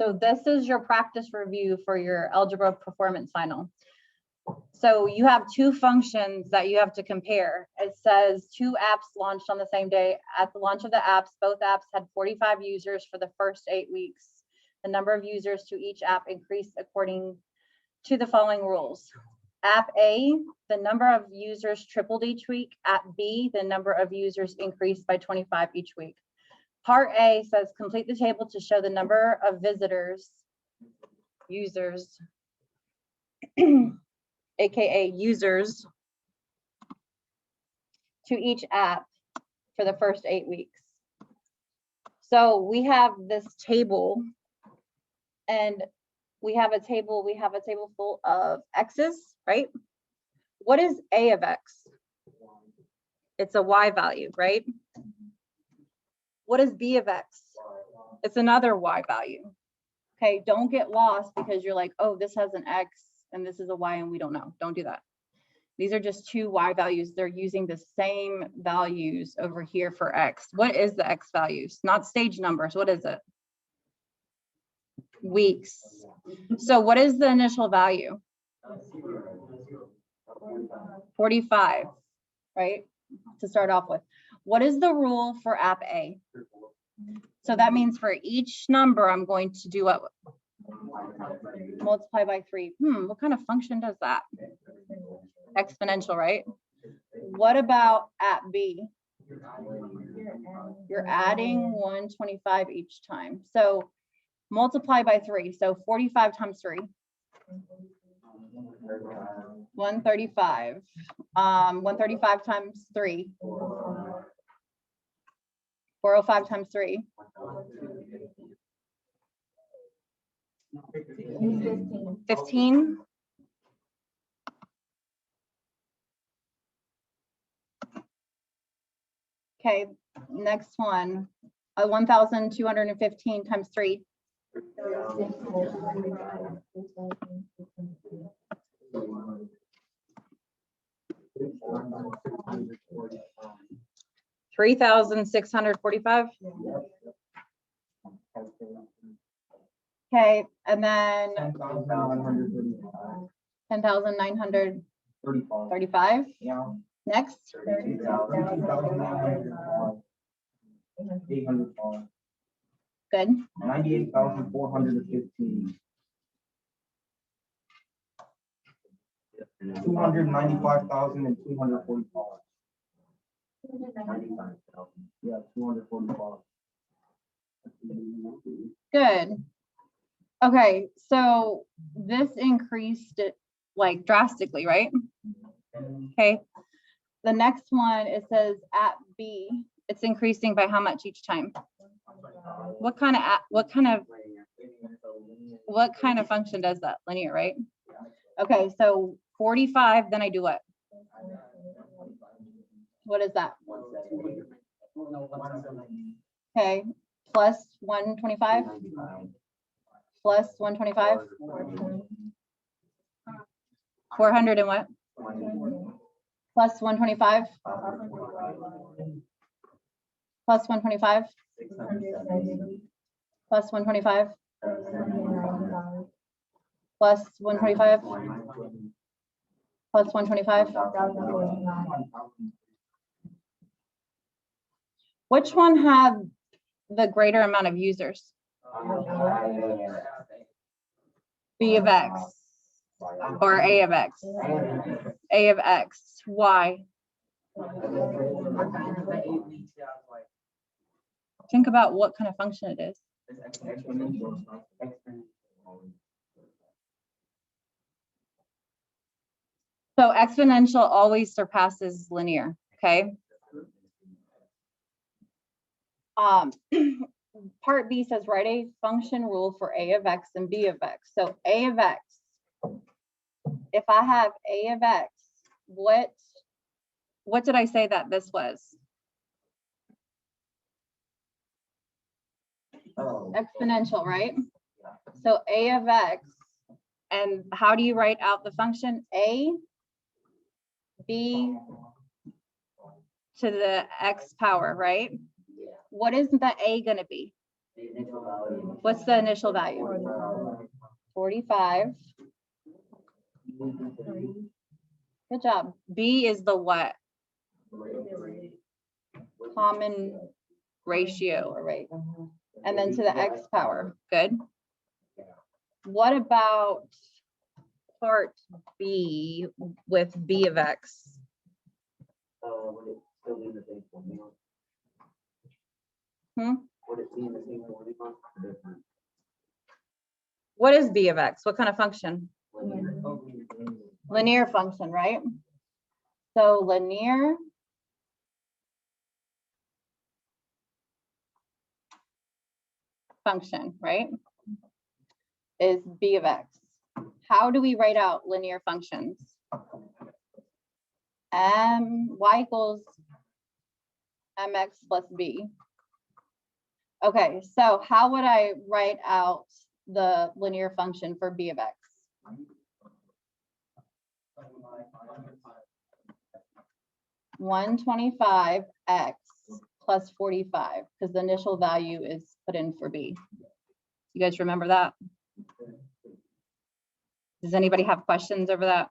So this is your practice review for your algebra performance final. So you have two functions that you have to compare. It says 2 apps launched on the same day. At the launch of the apps, both apps had 45 users for the first 8 weeks. The number of users to each app increased according to the following rules. App A, the number of users tripled each week. App B, the number of users increased by 25 each week. Part A says complete the table to show the number of visitors, users, AKA users, to each app for the first 8 weeks. So we have this table, and we have a table full of x's, right? What is A of x? It's a y value, right? What is B of x? It's another y value. Okay, don't get lost because you're like, oh, this has an x and this is a y and we don't know. Don't do that. These are just 2 y values. They're using the same values over here for x. What is the x values? Not stage numbers. What is it? Weeks. So what is the initial value? 45, right? To start off with. What is the rule for app A? So that means for each number, I'm going to do what? Multiply by 3. What kind of function does that? Exponential, right? What about app B? You're adding 125 each time. So multiply by 3. So 45 times 3. 135. 135 times 3. 405 times 3. 15. Okay, next one. 1,215 times 3. 3,645. Okay, and then 10,935. Next. 800. Good. 98,415. 295,245. Yeah, 245. Good. Okay, so this increased it like drastically, right? Okay. The next one, it says at B, it's increasing by how much each time? What kind of function does that? Linear, right? Okay, so 45, then I do what? What is that? Okay, plus 125? Plus 125? 400 and what? Plus 125? Plus 125? Plus 125? Plus 125? Plus 125? Which one had the greater amount of users? B of X or A of X? A of X. Why? Think about what kind of function it is. So exponential always surpasses linear, okay? Part B says write a function rule for A of X and B of X. So A of X, if I have A of X, what did I say that this was? Exponential, right? So A of X, and how do you write out the function? A, B to the X power, right? What is the A gonna be? What's the initial value? 45. Good job. B is the what? Common ratio, right? And then to the x power. Good. What about part B with b of x? Would it still be the same formula? Hmm? Would it be the same formula or different? What is b of x? What kind of function? Linear. Linear function, right? So linear function, right, is b of x. How do we write out linear functions? Y equals mx plus b. Okay, so how would I write out the linear function for b of x? $125 x plus 45, because the initial value is put in for b. You guys remember that? Does anybody have questions over that?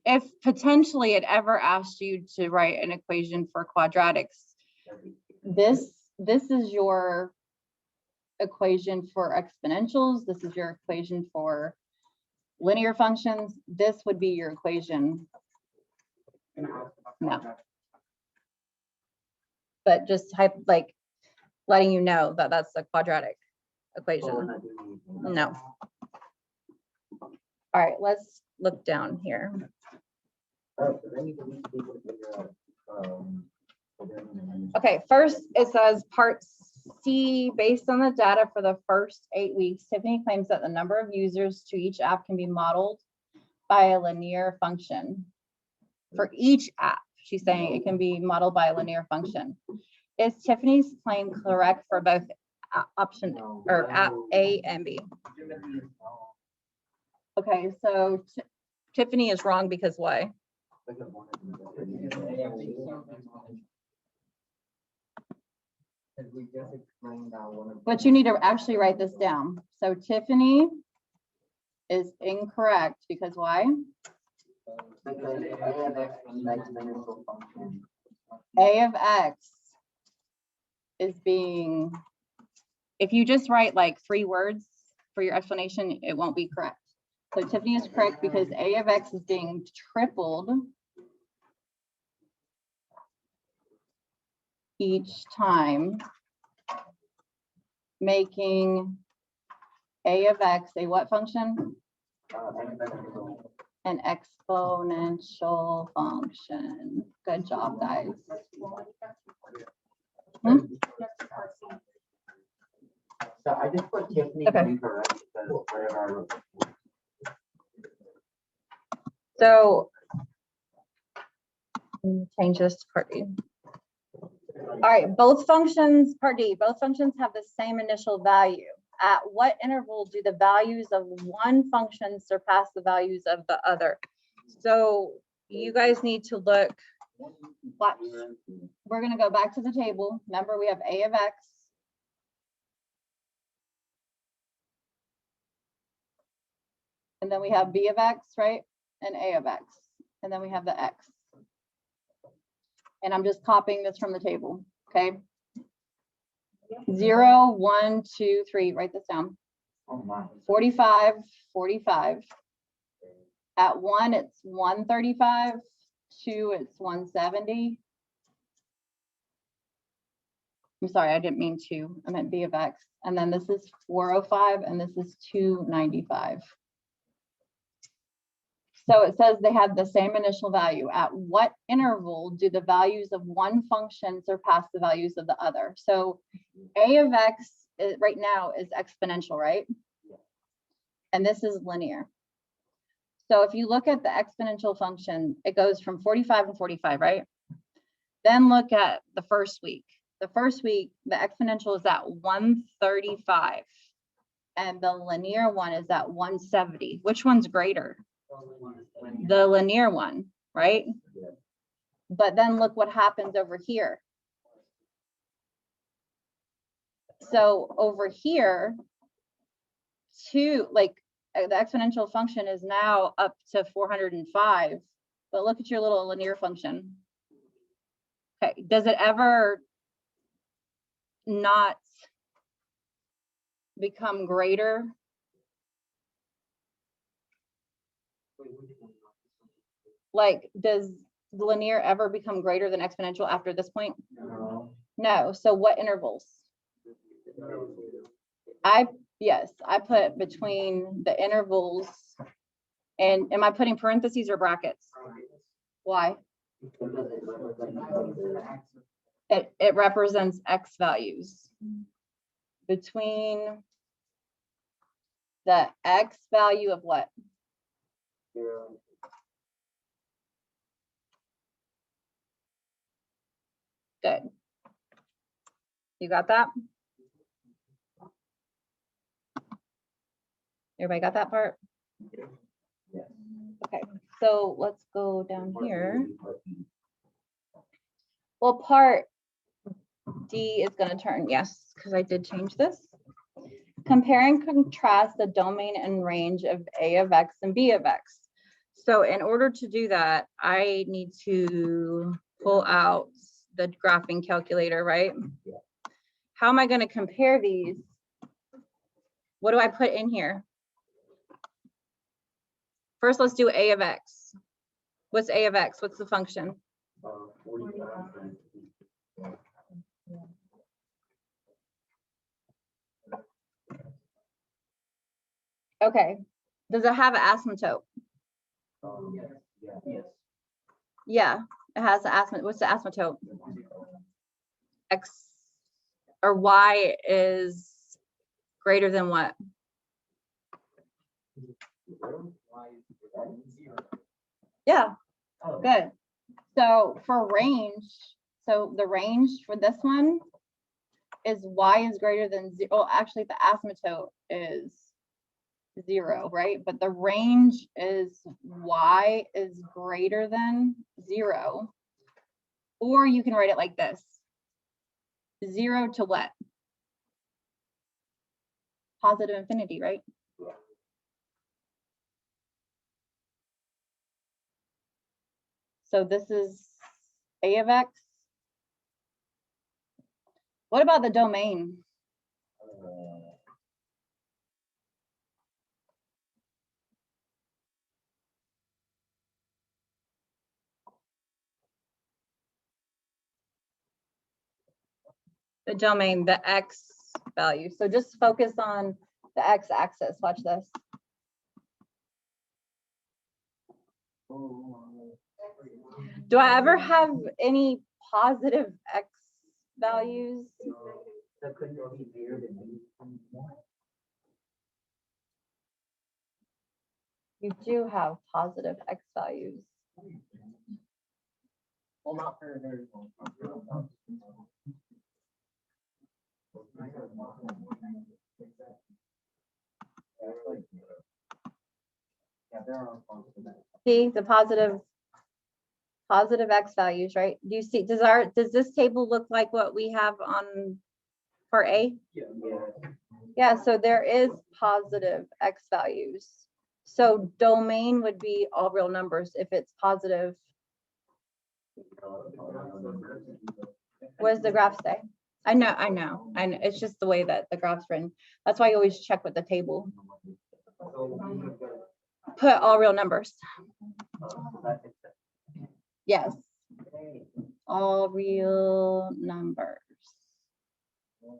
If potentially it ever asked you to write an equation for quadratics, this is your equation for exponentials. This is your equation for linear functions. This would be your equation. No. But just like letting you know that that's a quadratic equation. No. All right, let's look down here. Okay, first it says part C, based on the data for the first 8 weeks, Tiffany claims that the number of users to each app can be modeled by a linear function. For each app, she's saying it can be modeled by a linear function. Is Tiffany's claim correct for both option or app A and B? Okay, so Tiffany is wrong because why? But you need to actually write this down. So Tiffany is incorrect because why? Because A of X is an exponential function. A of X is being, if you just write like 3 words for your explanation, it won't be correct. So Tiffany is correct because A of X is being tripled each time, making A of X a what function? An exponential function. Good job, guys. So I just put Tiffany incorrect because whatever. So change this to part D. All right, both functions, part D, both functions have the same initial value. At what interval do the values of one function surpass the values of the other? So you guys need to look, watch. We're gonna go back to the table. Remember, we have A of X. And then we have B of X, right? And A of X. And then we have the X. And I'm just copying this from the table, okay? 0, 1, 2, 3, write this down. 45, 45. At 1, it's 135. 2, it's 170. I'm sorry, I didn't mean 2. I meant B of X. And then this is 405 and this is 295. So it says they have the same initial value. At what interval do the values of one function surpass the values of the other? So A of X right now is exponential, right? And this is linear. So if you look at the exponential function, it goes from 45 and 45, right? Then look at the first week. The first week, the exponential is at 135 and the linear one is at 170. Which one's greater? The linear one, right? But then look what happens over here. So over here, the exponential function is now up to 405, but look at your little linear function. Okay, does it ever not become greater? Like, does linear ever become greater than exponential after this point? No. So what intervals? Yes, I put between the intervals. And am I putting parentheses or brackets? Why? It represents X values. Between the X value of what? Good. You got that? Everybody got that part? Okay, so let's go down here. Well, part D is going to turn, yes, because I did change this. Compare and contrast the domain and range of A of X and B of X. So in order to do that, I need to pull out the graphing calculator, right? How am I going to compare these? What do I put in here? First, let's do A of X. What's A of X? What's the function? Okay. Does it have an asymptote? Yeah, it has an asymptote. What's the asymptote? X or Y is greater than what? Yeah, good. So for range, so the range for this one is Y is greater than 0. Well, actually the asymptote is 0, right? But the range is Y is greater than 0. Or you can write it like this. 0 to what? Positive infinity, right? So this is A of X. What about the domain? The domain, the X value. So just focus on the X axis. Watch this. Do I ever have any positive X values? You do have positive X values. Well, not for very long. See the positive X values, right? Do you see, does this table look like what we have on part A? Yeah, so there is positive X values. So domain would be all real numbers if it's positive. What does the graph say? I know. It's just the way that the graph's written. That's why you always check with the table. Put all real numbers. Yes. All real numbers.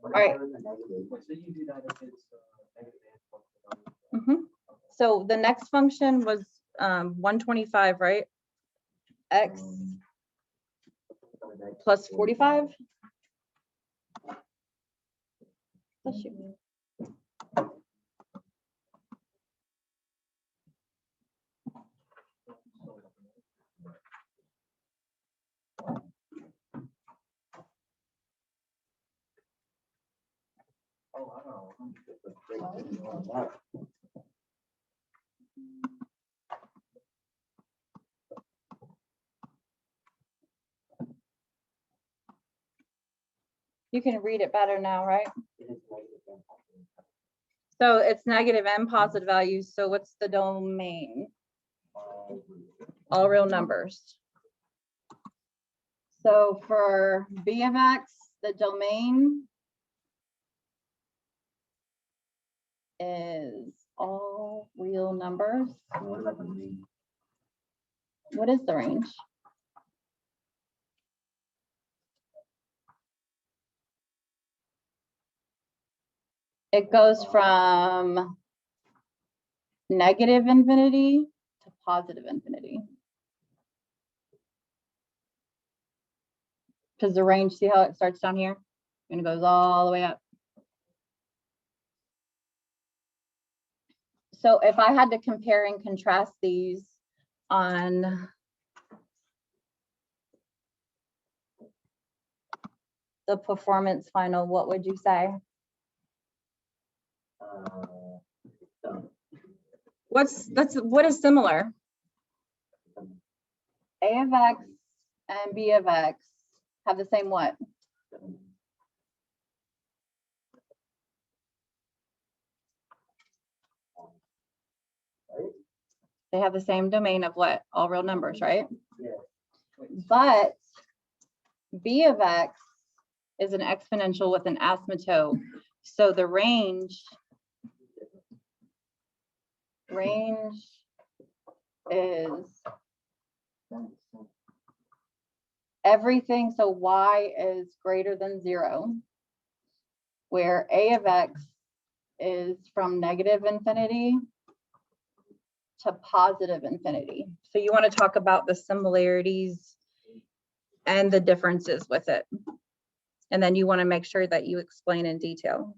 All right. So the next function was 125, right? X plus 45. Bless you. You can read it better now, right? So it's negative and positive values. So what's the domain? All real numbers. So for B of X, the domain is all real numbers. What about the range? What is the range? It goes from negative infinity to positive infinity. Because the range, see how it starts down here and it goes all the way up. So if I had to compare and contrast these on the performance final, what would you say? So, What is similar? A of X and B of X have the same what? They have the same domain of what? All real numbers, right? yeah. But B of X is an exponential with an asymptote. So the range is everything. So Y is greater than 0, where A of X is from negative infinity to positive infinity. So you want to talk about the similarities and the differences with it. And then you want to make sure that you explain in detail.